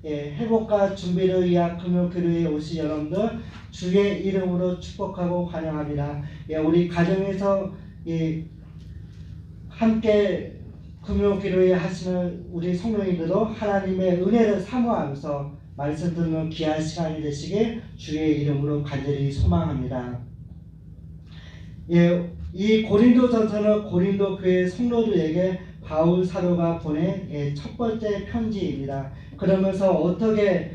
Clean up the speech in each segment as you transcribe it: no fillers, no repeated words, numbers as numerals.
회복과 준비를 위한 금요교회에 오신 여러분들 주의 이름으로 축복하고 환영합니다. 우리 가정에서 함께 금요기도회 하시는 우리 성도님들도 하나님의 은혜를 사모하면서 말씀 듣는 귀한 시간이 되시길 주의 이름으로 간절히 소망합니다. 이 고린도전서는 고린도 교회 성도들에게 바울 사도가 보낸 첫 번째 편지입니다. 그러면서 어떻게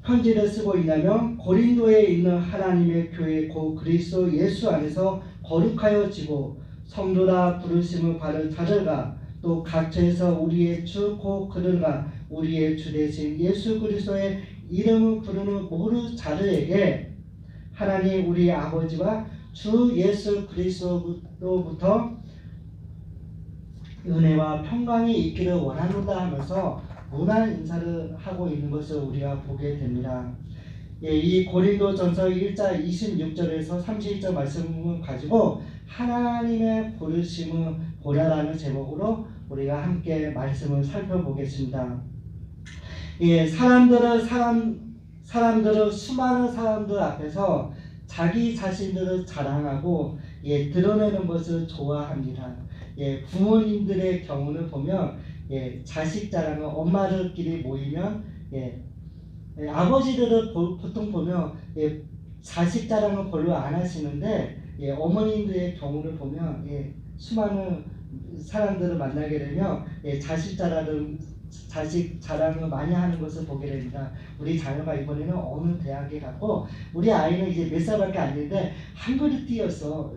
편지를 쓰고 있냐면 고린도에 있는 하나님의 교회 곧 그리스도 예수 안에서 거룩하여지고 성도라 부르심을 받은 자들과 또 각처에서 우리의 주 곧 그들과 우리의 주 되신 예수 그리스도의 이름을 부르는 모든 자들에게 하나님 우리 아버지와 주 예수 그리스도로부터 은혜와 평강이 있기를 원하노다 하면서 문안 인사를 하고 있는 것을 우리가 보게 됩니다. 이 고린도전서 1장 26절에서 31절 말씀을 가지고 하나님의 부르심을 보라라는 제목으로 우리가 함께 말씀을 살펴보겠습니다. 사람들은 수많은 사람들 앞에서 자기 자신들을 자랑하고 드러내는 것을 좋아합니다. 부모님들의 경우는 보면 자식 자랑은 엄마들끼리 모이면 아버지들은 보통 보면 자식 자랑은 별로 안 하시는데 어머님들의 경우를 보면 수많은 사람들을 만나게 되면 자식 자랑을 많이 하는 것을 보게 됩니다. 우리 자녀가 이번에는 어느 대학에 갔고 우리 아이는 이제 몇 살밖에 안 됐는데 한글을 띄어서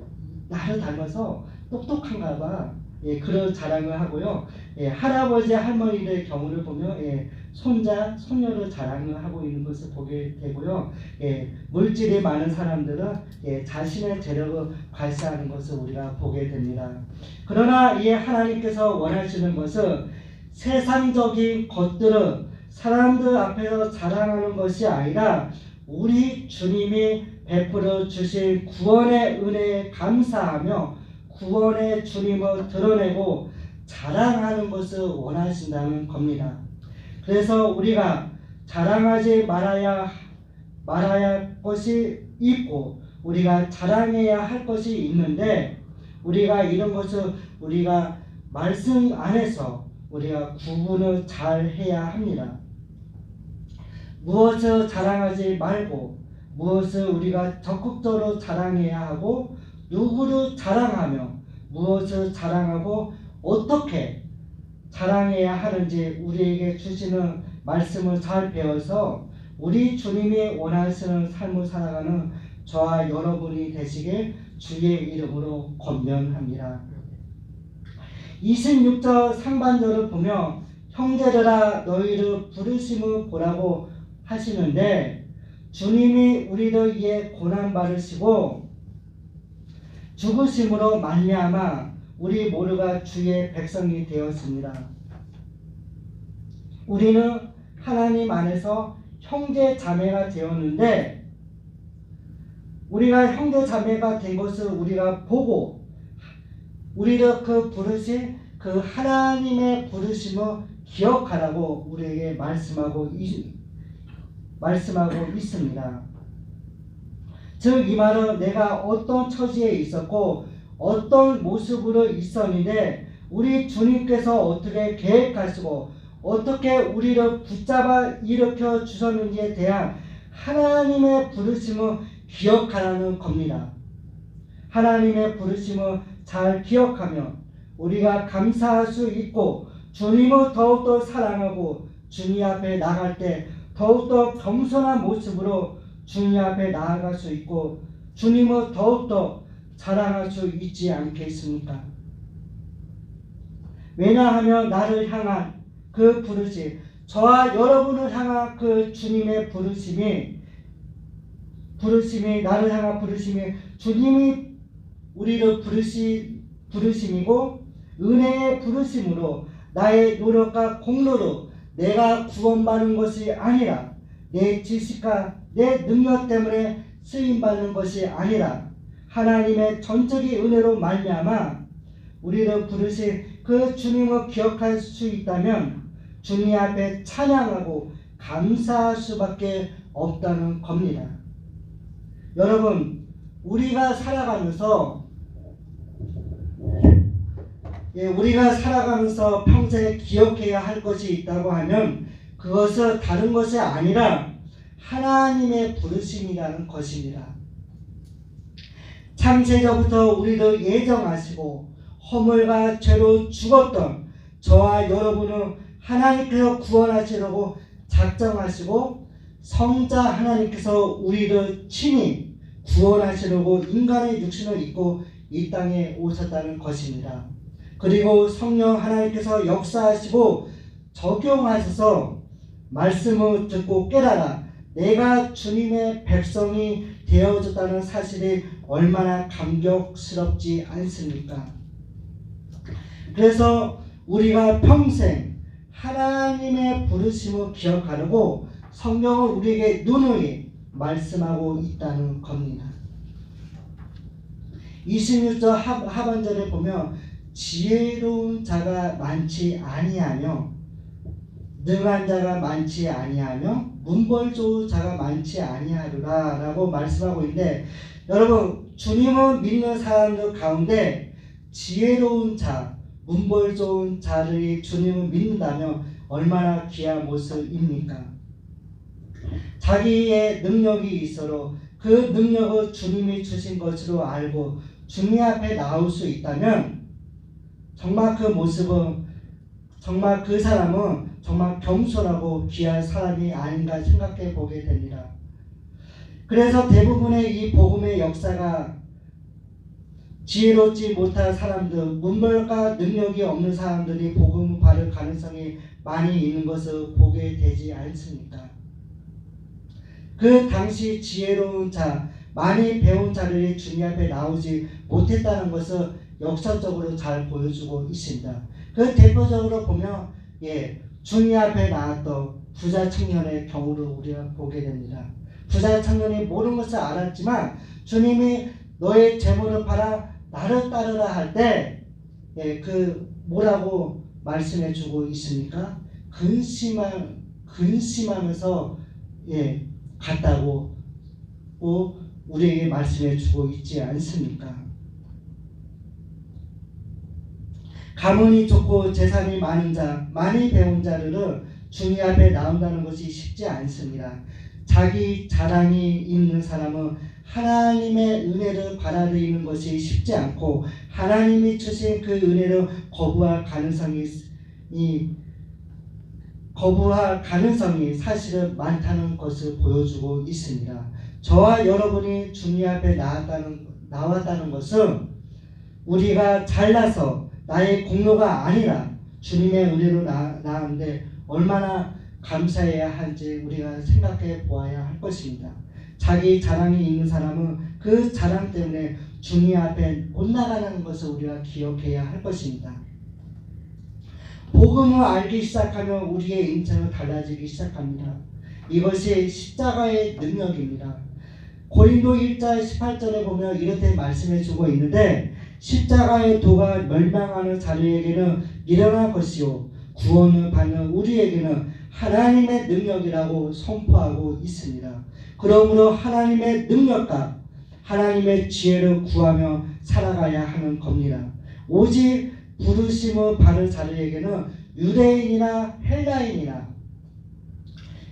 나를 닮아서 똑똑한가 봐. 그런 자랑을 하고요. 할아버지 할머니의 경우를 보면 손자 손녀를 자랑을 하고 있는 것을 보게 되고요. 물질이 많은 사람들은 자신의 재력을 발산하는 것을 우리가 보게 됩니다. 그러나 하나님께서 원하시는 것은 세상적인 것들은 사람들 앞에서 자랑하는 것이 아니라 우리 주님이 베풀어 주신 구원의 은혜에 감사하며 구원의 주님을 드러내고 자랑하는 것을 원하신다는 겁니다. 그래서 우리가 자랑하지 말아야 할 것이 있고 우리가 자랑해야 할 것이 있는데 우리가 이런 것을 우리가 말씀 안에서 우리가 구분을 잘 해야 합니다. 무엇을 자랑하지 말고 무엇을 우리가 적극적으로 자랑해야 하고 누구를 자랑하며 무엇을 자랑하고 어떻게 자랑해야 하는지 우리에게 주시는 말씀을 잘 배워서 우리 주님이 원하시는 삶을 살아가는 저와 여러분이 되시길 주의 이름으로 권면합니다. 26절 상반절을 보면 형제들아 너희를 부르심을 보라고 하시는데 주님이 우리를 위해 고난 받으시고 죽으심으로 말미암아 우리 모두가 주의 백성이 되었습니다. 우리는 하나님 안에서 형제 자매가 되었는데 우리가 형제 자매가 된 것을 우리가 보고 우리를 그 부르신 그 하나님의 부르심을 기억하라고 우리에게 말씀하고 있습니다. 즉 이 말은 내가 어떤 처지에 있었고 어떤 모습으로 있었는데 우리 주님께서 어떻게 계획하시고 어떻게 우리를 붙잡아 일으켜 주셨는지에 대한 하나님의 부르심을 기억하라는 겁니다. 하나님의 부르심을 잘 기억하면 우리가 감사할 수 있고 주님을 더욱더 사랑하고 주님 앞에 나갈 때 더욱더 겸손한 모습으로 주님 앞에 나아갈 수 있고 주님을 더욱더 자랑할 수 있지 않겠습니까? 왜냐하면 나를 향한 그 부르심, 저와 여러분을 향한 그 주님의 부르심이 나를 향한 부르심이 주님이 우리를 부르심이고 은혜의 부르심으로 나의 노력과 공로로 내가 구원받는 것이 아니라 내 지식과 내 능력 때문에 쓰임받는 것이 아니라 하나님의 전적인 은혜로 말미암아 우리를 부르신 그 주님을 기억할 수 있다면 주님 앞에 찬양하고 감사할 수밖에 없다는 겁니다. 여러분, 우리가 살아가면서 평생에 기억해야 할 것이 있다고 하면 그것은 다른 것이 아니라 하나님의 부르심이라는 것입니다. 창세전부터 우리를 예정하시고 허물과 죄로 죽었던 저와 여러분은 하나님께서 구원하시려고 작정하시고 성자 하나님께서 우리를 친히 구원하시려고 인간의 육신을 입고 이 땅에 오셨다는 것입니다. 그리고 성령 하나님께서 역사하시고 적용하셔서 말씀을 듣고 깨달아 내가 주님의 백성이 되어졌다는 사실이 얼마나 감격스럽지 않습니까? 그래서 우리가 평생 하나님의 부르심을 기억하려고 성경을 우리에게 누누이 말씀하고 있다는 겁니다. 26절 하반절에 보면 지혜로운 자가 많지 아니하며 능한 자가 많지 아니하며 문벌 좋은 자가 많지 아니하리라 라고 말씀하고 있는데, 여러분, 주님을 믿는 사람들 가운데 지혜로운 자, 문벌 좋은 자들이 주님을 믿는다면 얼마나 귀한 모습입니까? 자기의 능력이 있어도 그 능력을 주님이 주신 것으로 알고 주님 앞에 나올 수 있다면 정말 그 모습은, 정말 그 사람은 정말 겸손하고 귀한 사람이 아닌가 생각해 보게 됩니다. 그래서 대부분의 이 복음의 역사가 지혜롭지 못한 사람들, 문벌과 능력이 없는 사람들이 복음을 받을 가능성이 많이 있는 것을 보게 되지 않습니까? 그 당시 지혜로운 자, 많이 배운 자들이 주님 앞에 나오지 못했다는 것을 역사적으로 잘 보여주고 있습니다. 그 대표적으로 보면 주님 앞에 나왔던 부자 청년의 경우를 우리가 보게 됩니다. 부자 청년이 모든 것을 알았지만 주님이 너의 재물을 팔아 나를 따르라 할 때 뭐라고 말씀해 주고 있습니까? 근심하면서 갔다고 우리에게 말씀해 주고 있지 않습니까? 가문이 좋고 재산이 많은 자, 많이 배운 자들은 주님 앞에 나온다는 것이 쉽지 않습니다. 자기 자랑이 있는 사람은 하나님의 은혜를 받아들이는 것이 쉽지 않고 하나님이 주신 그 은혜를 거부할 가능성이 사실은 많다는 것을 보여주고 있습니다. 저와 여러분이 주님 앞에 나왔다는 것은 우리가 잘나서 나의 공로가 아니라 주님의 은혜로 나왔는데 얼마나 감사해야 할지 우리가 생각해 보아야 할 것입니다. 자기 자랑이 있는 사람은 그 자랑 때문에 주님 앞에 못 나가는 것을 우리가 기억해야 할 것입니다. 복음을 알기 시작하면 우리의 인생은 달라지기 시작합니다. 이것이 십자가의 능력입니다. 고린도 1장 18절에 보면 이렇게 말씀해 주고 있는데, 십자가의 도가 멸망하는 자들에게는 미련한 것이요 구원을 받는 우리에게는 하나님의 능력이라고 선포하고 있습니다. 그러므로 하나님의 능력과 하나님의 지혜를 구하며 살아가야 하는 겁니다. 오직 부르심을 받은 자들에게는 유대인이나 헬라인이나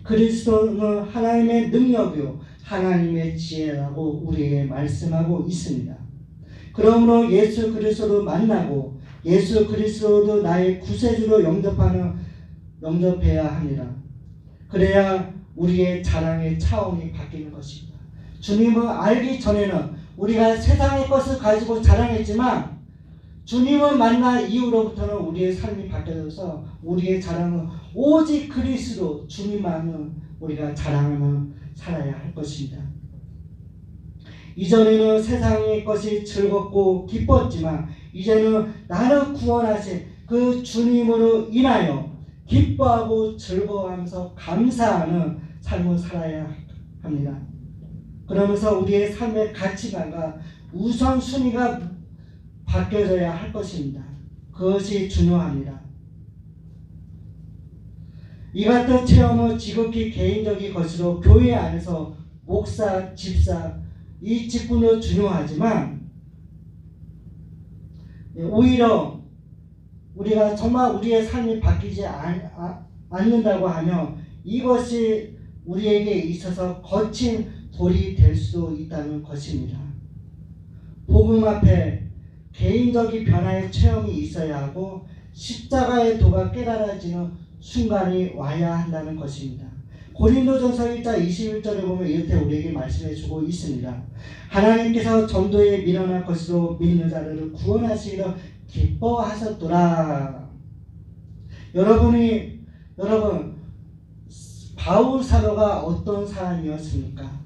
그리스도는 하나님의 능력이요 하나님의 지혜라고 우리에게 말씀하고 있습니다. 그러므로 예수 그리스도를 만나고 예수 그리스도도 나의 구세주로 영접해야 합니다. 그래야 우리의 자랑의 차원이 바뀌는 것입니다. 주님을 알기 전에는 우리가 세상의 것을 가지고 자랑했지만 주님을 만난 이후로부터는 우리의 삶이 바뀌어서 우리의 자랑은 오직 그리스도 주님만을 우리가 자랑하며 살아야 할 것입니다. 이전에는 세상의 것이 즐겁고 기뻤지만 이제는 나를 구원하신 그 주님으로 인하여 기뻐하고 즐거워하면서 감사하는 삶을 살아야 합니다. 그러면서 우리의 삶의 가치관과 우선순위가 바뀌어져야 할 것입니다. 그것이 중요합니다. 이 같은 체험은 지극히 개인적인 것으로 교회 안에서 목사, 집사 이 직분도 중요하지만 오히려 우리가 정말 우리의 삶이 바뀌지 않는다고 하면 이것이 우리에게 있어서 거친 돌이 될 수도 있다는 것입니다. 복음 앞에 개인적인 변화의 체험이 있어야 하고 십자가의 도가 깨달아지는 순간이 와야 한다는 것입니다. 고린도전서 1장 21절에 보면 이렇게 우리에게 말씀해 주고 있습니다. 하나님께서 전도에 미련한 것으로 믿는 자들을 구원하시기를 기뻐하셨더라. 여러분 바울 사도가 어떤 사람이었습니까?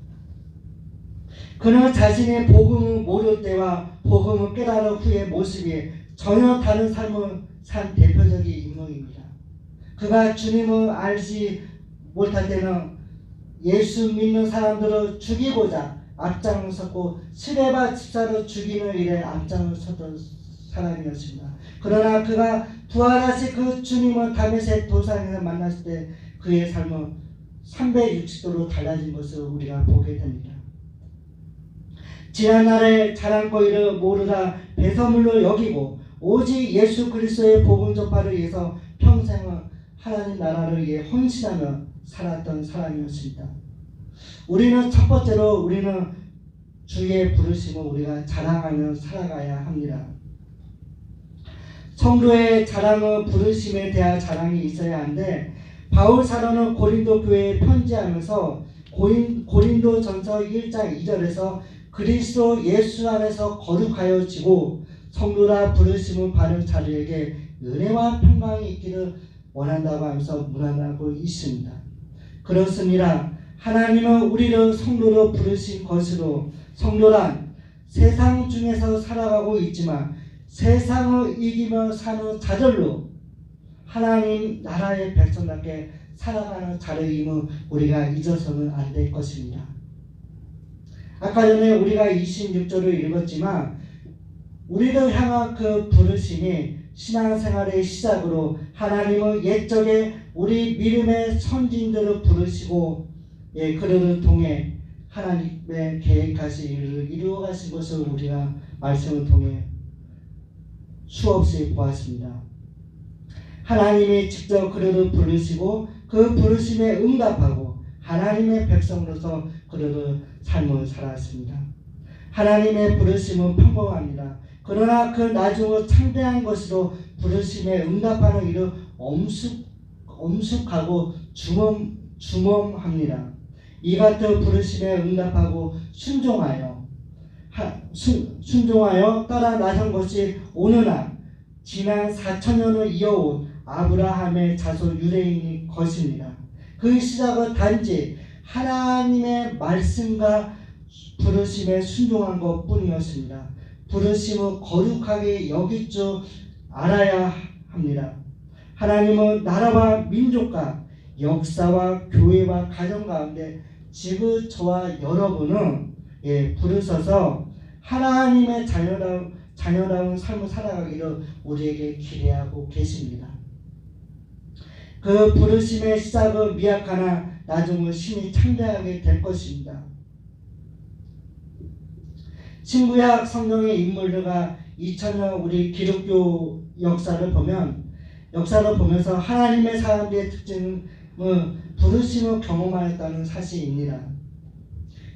그는 자신의 복음을 모를 때와 복음을 깨달은 후의 모습이 전혀 다른 삶을 산 대표적인 인물입니다. 그가 주님을 알지 못할 때는 예수 믿는 사람들을 죽이고자 앞장을 섰고 스데반 집사를 죽이는 일에 앞장을 섰던 사람이었습니다. 그러나 그가 부활하신 그 주님을 다메섹 도상에서 만났을 때 그의 삶은 360도로 달라진 것을 우리가 보게 됩니다. 지난날의 자랑거리를 모르다 배설물로 여기고 오직 예수 그리스도의 복음 전파를 위해서 평생을 하나님 나라를 위해 헌신하며 살았던 사람이었습니다. 우리는 첫 번째로 우리는 주의 부르심을 우리가 자랑하며 살아가야 합니다. 성도의 자랑은 부르심에 대한 자랑이 있어야 하는데 바울 사도는 고린도 교회에 편지하면서 고린도전서 1장 2절에서 그리스도 예수 안에서 거룩하여지고 성도라 부르심을 받은 자들에게 은혜와 평강이 있기를 원한다고 하면서 문안하고 있습니다. 그렇습니다. 하나님은 우리를 성도로 부르신 것으로 성도란 세상 중에서 살아가고 있지만 세상을 이기며 사는 자들로 하나님 나라의 백성답게 살아가는 자들임을 우리가 잊어서는 안 될 것입니다. 아까 전에 우리가 26절을 읽었지만 우리를 향한 그 부르심이 신앙생활의 시작으로 하나님은 옛적에 우리 믿음의 선진들을 부르시고 그들을 통해 하나님의 계획하신 일을 이루어가신 것을 우리가 말씀을 통해 수없이 보았습니다. 하나님이 직접 그들을 부르시고 그 부르심에 응답하고 하나님의 백성으로서 그들을 삶을 살았습니다. 하나님의 부르심은 평범합니다. 그러나 그 나중에 창대한 것으로 부르심에 응답하는 일은 엄숙하고 주멈합니다. 이 같은 부르심에 응답하고 순종하여 따라 나선 것이 오늘날 지난 4천년을 이어온 아브라함의 자손 유대인의 것입니다. 그 시작은 단지 하나님의 말씀과 부르심에 순종한 것 뿐이었습니다. 부르심을 거룩하게 여길 줄 알아야 합니다. 하나님은 나라와 민족과 역사와 교회와 가정 가운데 지금 저와 여러분은 부르셔서 하나님의 자녀다운 삶을 살아가기를 우리에게 기대하고 계십니다. 그 부르심의 시작은 미약하나 나중은 심히 창대하게 될 것입니다. 신구약 성경의 인물들과 2000년 우리 기독교 역사를 보면서 하나님의 사람들의 특징은 부르심을 경험하였다는 사실입니다.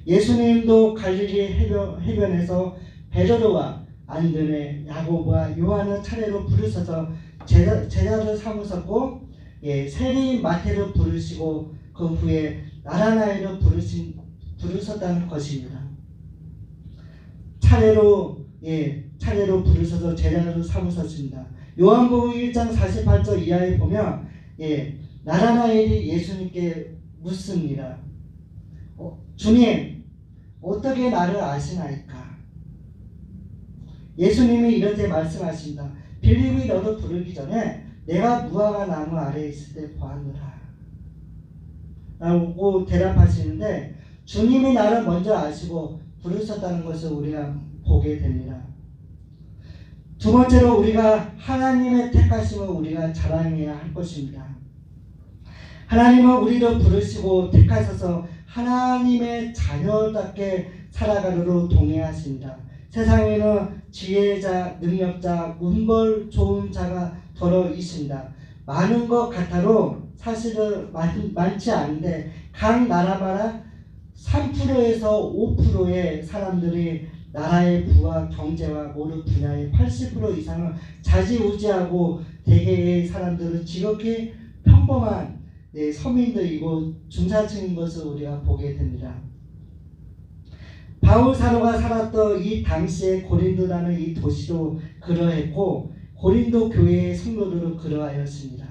예수님도 갈릴리 해변에서 베드로와 안드레, 야고보와 요한을 차례로 부르셔서 제자를 삼으셨고 세리인 마태를 부르시고 그 후에 나라나이를 부르셨다는 것입니다. 차례로 부르셔서 제자를 삼으셨습니다. 요한복음 1장 48절 이하에 보면 나라나엘이 예수님께 묻습니다. 주님, 어떻게 나를 아시나이까? 예수님이 이렇게 말씀하십니다. 빌립이 너를 부르기 전에 내가 무화과 나무 아래에 있을 때 보았노라 라고 대답하시는데 주님이 나를 먼저 아시고 부르셨다는 것을 우리가 보게 됩니다. 두 번째로 우리가 하나님의 택하심을 우리가 자랑해야 할 것입니다. 하나님은 우리를 부르시고 택하셔서 하나님의 자녀답게 살아가도록 동행하십니다. 세상에는 지혜자, 능력자, 운벌 좋은 자가 더러 있습니다. 많은 것 같아도 사실은 많지 않은데 각 나라마다 3%에서 5%의 사람들이 나라의 부와 경제와 모든 분야의 80% 이상을 좌지우지하고 대개의 사람들은 지극히 평범한 서민들이고 중산층인 것을 우리가 보게 됩니다. 바울 사도가 살았던 이 당시의 고린도라는 이 도시도 그러했고 고린도 교회의 성도들은 그러하였습니다.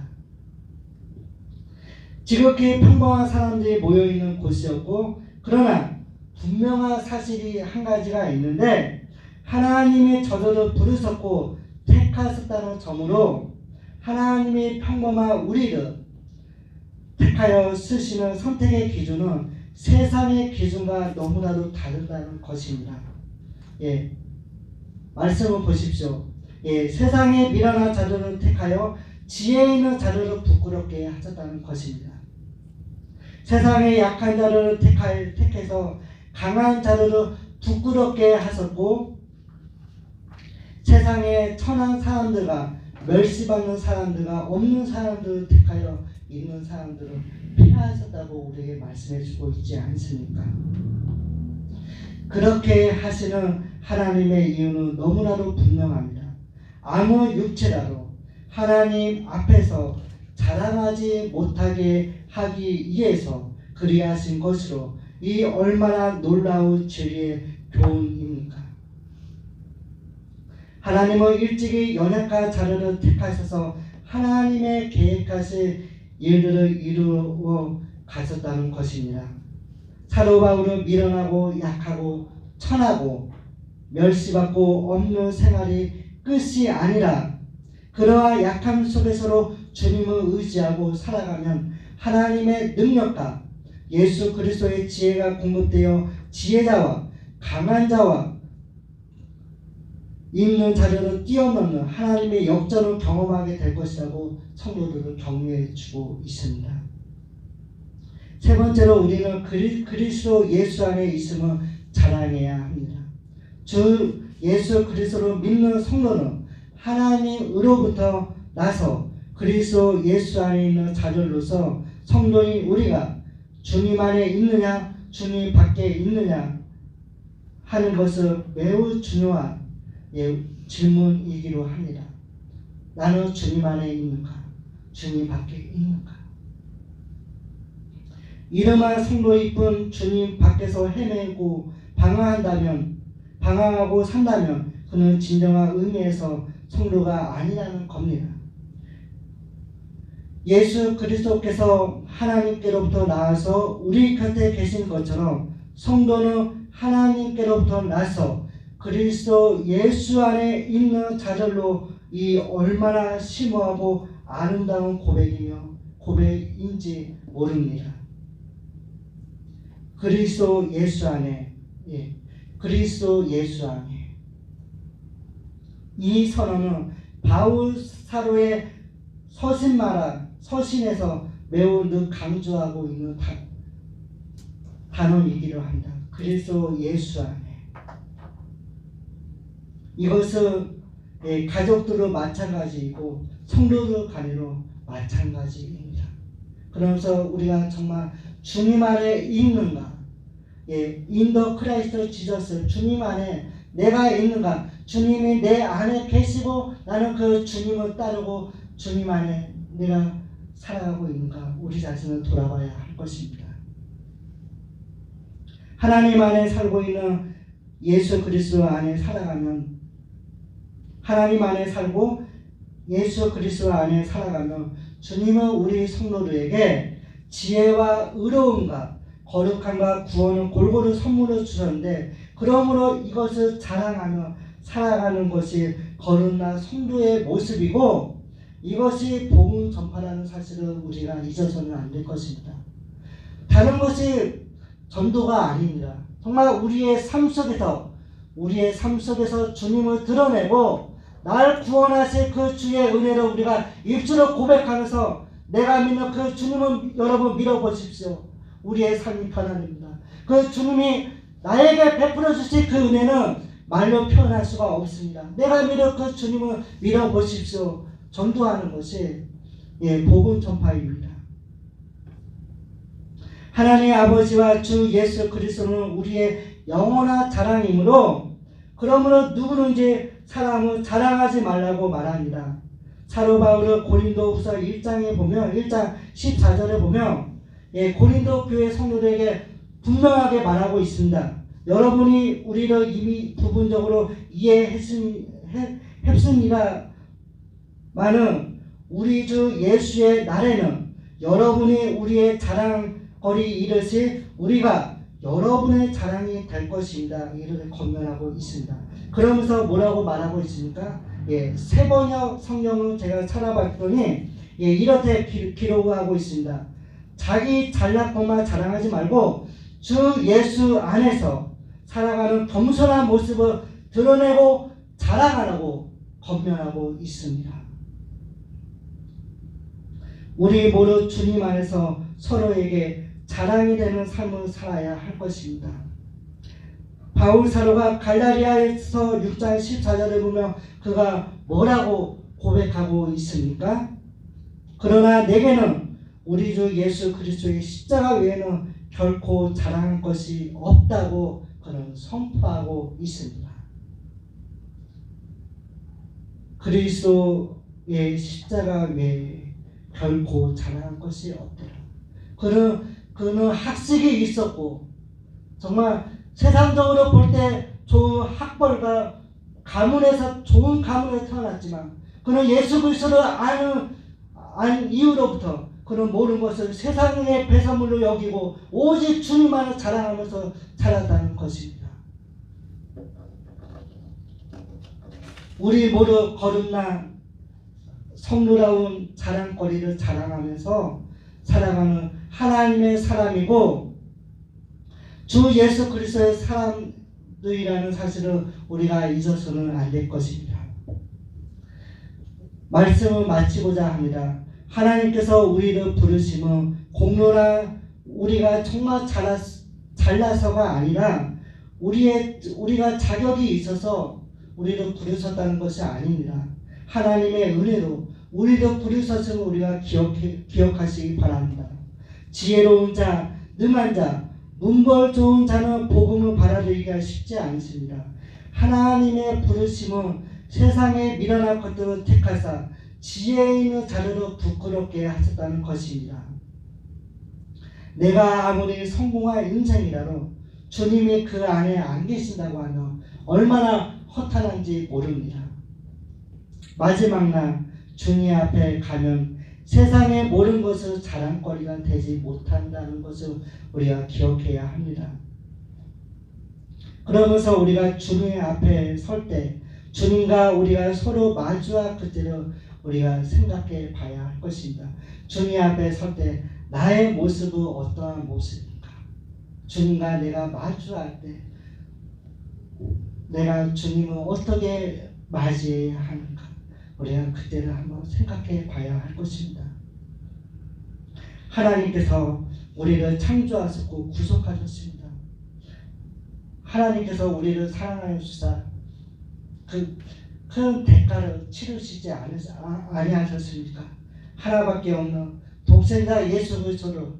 지극히 평범한 사람들이 모여있는 곳이었고 그러나 분명한 사실이 한 가지가 있는데 하나님의 저들을 부르셨고 택하셨다는 점으로 하나님의 평범한 우리를 택하여 쓰시는 선택의 기준은 세상의 기준과 너무나도 다르다는 것입니다. 말씀을 보십시오. 세상의 미련한 자들을 택하여 지혜 있는 자들을 부끄럽게 하셨다는 것입니다. 세상의 약한 자들을 택해서 강한 자들을 부끄럽게 하셨고 세상의 천한 사람들과 멸시받는 사람들과 없는 사람들을 택하여 있는 사람들을 피하셨다고 우리에게 말씀해주고 있지 않습니까? 그렇게 하시는 하나님의 이유는 너무나도 분명합니다. 아무 육체라도 하나님 앞에서 자랑하지 못하게 하기 위해서 그리하신 것으로 이 얼마나 놀라운 진리의 교훈입니까? 하나님은 일찍이 연약한 자들을 택하셔서 하나님의 계획하신 일들을 이루어 가셨다는 것입니다. 사도 바울은 미련하고 약하고 천하고 멸시받고 없는 생활이 끝이 아니라 그러한 약함 속에서도 주님을 의지하고 살아가면 하나님의 능력과 예수 그리스도의 지혜가 공급되어 지혜자와 강한 자와 있는 자들을 뛰어넘는 하나님의 역전을 경험하게 될 것이라고 성도들을 격려해 주고 있습니다. 세 번째로 우리는 그리스도 예수 안에 있음을 자랑해야 합니다. 주 예수 그리스도를 믿는 성도는 하나님으로부터 나서 그리스도 예수 안에 있는 자들로서 성도인 우리가 주님 안에 있느냐 주님 밖에 있느냐 하는 것은 매우 중요한 질문이기도 합니다. 나는 주님 안에 있는가 주님 밖에 있는가? 이름한 성도일 뿐 주님 밖에서 헤매고 방황하고 산다면 그는 진정한 의미에서 성도가 아니라는 겁니다. 예수 그리스도께서 하나님께로부터 나와서 우리 곁에 계신 것처럼 성도는 하나님께로부터 나서 그리스도 예수 안에 있는 자들로 이 얼마나 심오하고 아름다운 고백인지 모릅니다. 그리스도 예수 안에 그리스도 예수 안에 이 선언은 바울 사도의 서신에서 매우 늘 강조하고 있는 단어이기도 합니다. 그리스도 예수 안에 이것은 가족들도 마찬가지이고 성도들 간에도 마찬가지입니다. 그러면서 우리가 정말 주님 안에 있는가 인더 크라이스트 지저스 주님 안에 내가 있는가 주님이 내 안에 계시고 나는 그 주님을 따르고 주님 안에 내가 살아가고 있는가 우리 자신을 돌아봐야 할 것입니다. 하나님 안에 살고 있는 예수 그리스도 안에 살아가면 하나님 안에 살고 예수 그리스도 안에 살아가면 주님은 우리 성도들에게 지혜와 의로움과 거룩함과 구원을 골고루 선물로 주셨는데 그러므로 이것을 자랑하며 살아가는 것이 거룩한 성도의 모습이고 이것이 복음 전파라는 사실을 우리가 잊어서는 안 될 것입니다. 다른 것이 전도가 아닙니다. 정말 우리의 삶 속에서 주님을 드러내고 날 구원하실 그 주의 은혜를 우리가 입술로 고백하면서 내가 믿는 그 주님을 여러분 믿어보십시오. 우리의 삶이 편안합니다. 그 주님이 나에게 베풀어 주신 그 은혜는 말로 표현할 수가 없습니다. 내가 믿는 그 주님을 믿어보십시오. 전도하는 것이 복음 전파입니다. 하나님 아버지와 주 예수 그리스도는 우리의 영원한 자랑이므로 그러므로 누구든지 사람을 자랑하지 말라고 말합니다. 사도 바울은 고린도후서 1장에 보면 1장 14절에 보면 고린도 교회 성도들에게 분명하게 말하고 있습니다. 여러분이 우리를 이미 부분적으로 이해했습니다마는 우리 주 예수의 날에는 여러분이 우리의 자랑거리 이르시 우리가 여러분의 자랑이 될 것입니다. 이를 권면하고 있습니다. 그러면서 뭐라고 말하고 있습니까? 세번역 성경을 제가 찾아봤더니 이렇게 기록하고 있습니다. 자기 잘난 것만 자랑하지 말고 주 예수 안에서 살아가는 겸손한 모습을 드러내고 자랑하라고 권면하고 있습니다. 우리 모두 주님 안에서 서로에게 자랑이 되는 삶을 살아야 할 것입니다. 바울 사도가 갈라디아에서 6장 14절에 보면 그가 뭐라고 고백하고 있습니까? 그러나 내게는 우리 주 예수 그리스도의 십자가 외에는 결코 자랑할 것이 없다고 그는 선포하고 있습니다. 그리스도의 십자가 외에 결코 자랑할 것이 없더라. 그는 학식이 있었고 정말 세상적으로 볼 때 좋은 학벌과 가문에서 좋은 가문에 태어났지만 그는 예수 그리스도를 아는 이후로부터 그는 모든 것을 세상의 배설물로 여기고 오직 주님만을 자랑하면서 자랐다는 것입니다. 우리 모두 거듭난 성도다운 자랑거리를 자랑하면서 살아가는 하나님의 사람이고 주 예수 그리스도의 사람들이라는 사실을 우리가 잊어서는 안 될 것입니다. 말씀을 마치고자 합니다. 하나님께서 우리를 부르심은 공로나 우리가 정말 잘나서가 아니라 우리가 자격이 있어서 우리를 부르셨다는 것이 아닙니다. 하나님의 은혜로 우리를 부르셨음을 우리가 기억하시기 바랍니다. 지혜로운 자, 능한 자, 문벌 좋은 자는 복음을 받아들이기가 쉽지 않습니다. 하나님의 부르심은 세상에 미련한 것들을 택하사 지혜 있는 자료로 부끄럽게 하셨다는 것입니다. 내가 아무리 성공한 인생이라도 주님이 그 안에 안 계신다고 하면 얼마나 허탄한지 모릅니다. 마지막 날 주님 앞에 가면 세상의 모든 것을 자랑거리가 되지 못한다는 것을 우리가 기억해야 합니다. 그러면서 우리가 주님 앞에 설 때 주님과 우리가 서로 마주할 그때를 우리가 생각해 봐야 할 것입니다. 주님 앞에 설 때 나의 모습은 어떠한 모습입니까? 주님과 내가 마주할 때 내가 주님을 어떻게 맞이해야 하는가? 우리가 그때를 한번 생각해 봐야 할 것입니다. 하나님께서 우리를 창조하셨고 구속하셨습니다. 하나님께서 우리를 사랑하여 주사 큰 대가를 치르시지 아니하셨습니까? 하나밖에 없는 독생자 예수 그리스도를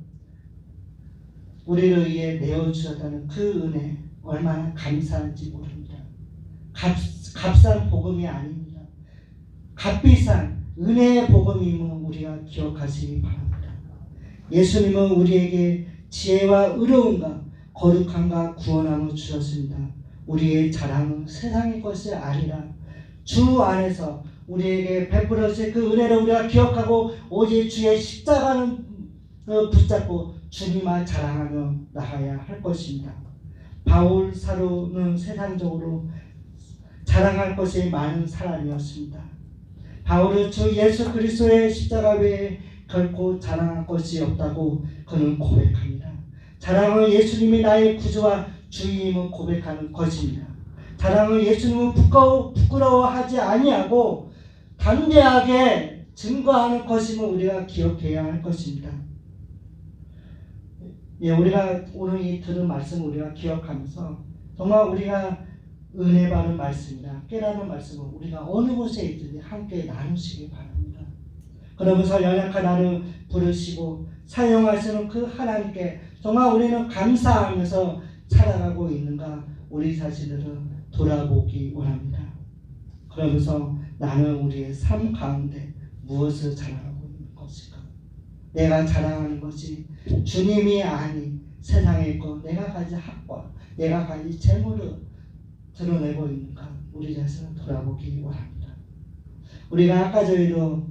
우리를 위해 내어주셨다는 그 은혜 얼마나 감사한지 모릅니다. 값싼 복음이 아닙니다. 값비싼 은혜의 복음임을 우리가 기억하시기 바랍니다. 예수님은 우리에게 지혜와 의로움과 거룩함과 구원함을 주셨습니다. 우리의 자랑은 세상의 것이 아니라 주 안에서 우리에게 베풀어 주신 그 은혜를 우리가 기억하고 오직 주의 십자가는 붙잡고 주님만 자랑하며 나가야 할 것입니다. 바울 사도는 세상적으로 자랑할 것이 많은 사람이었습니다. 바울은 주 예수 그리스도의 십자가 외에 결코 자랑할 것이 없다고 그는 고백합니다. 자랑은 예수님이 나의 구주와 주임을 고백하는 것입니다. 자랑은 예수님을 부끄러워하지 아니하고 담대하게 증거하는 것임을 우리가 기억해야 할 것입니다. 예, 우리가 오늘 이 들은 말씀을 우리가 기억하면서 정말 우리가 은혜 받은 말씀이나 깨닫는 말씀을 우리가 어느 곳에 있든지 함께 나누시기 바랍니다. 그러면서 연약한 나를 부르시고 사용하시는 그 하나님께 정말 우리는 감사하면서 살아가고 있는가 우리 자신들을 돌아보기 원합니다. 그러면서 나는 우리의 삶 가운데 무엇을 자랑하고 있는 것일까? 내가 자랑하는 것이 주님이 아닌 세상의 것, 내가 가진 학과, 내가 가진 재물을 드러내고 있는가? 우리 자신을 돌아보기 원합니다. 우리가 아까 저희도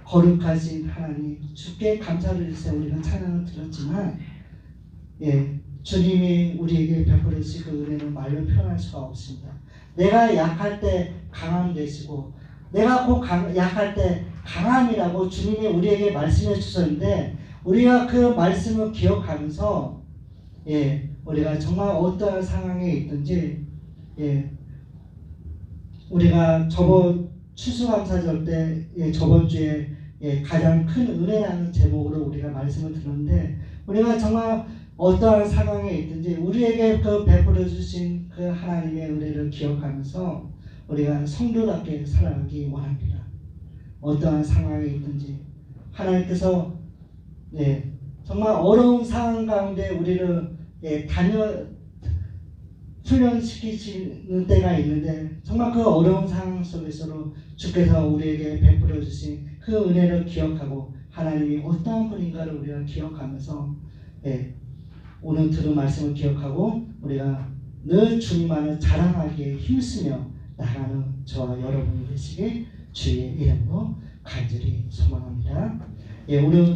거룩하신 하나님 주께 감사를 드리세요. 우리가 찬양을 들었지만 주님이 우리에게 베풀으신 그 은혜는 말로 표현할 수가 없습니다. 내가 약할 때 강함 되시고 내가 꼭 약할 때 강함이라고 주님이 우리에게 말씀해 주셨는데 우리가 그 말씀을 기억하면서 우리가 정말 어떠한 상황에 있든지 우리가 저번 추수감사절 때 저번 주에 가장 큰 은혜라는 제목으로 우리가 말씀을 들었는데 우리가 정말 어떠한 상황에 있든지 우리에게 그 베풀어 주신 그 하나님의 은혜를 기억하면서 우리가 성도답게 살아가기 원합니다. 어떠한 상황에 있든지 하나님께서 정말 어려운 상황 가운데 우리를 훈련시키시는 때가 있는데 정말 그 어려운 상황 속에서도 주께서 우리에게 베풀어 주신 그 은혜를 기억하고 하나님이 어떠한 분인가를 우리가 기억하면서 오늘 들은 말씀을 기억하고 우리가 늘 주님 안을 자랑하기에 힘쓰며 나가는 저와 여러분이 되시길 주의 이름으로 간절히 소망합니다. 오늘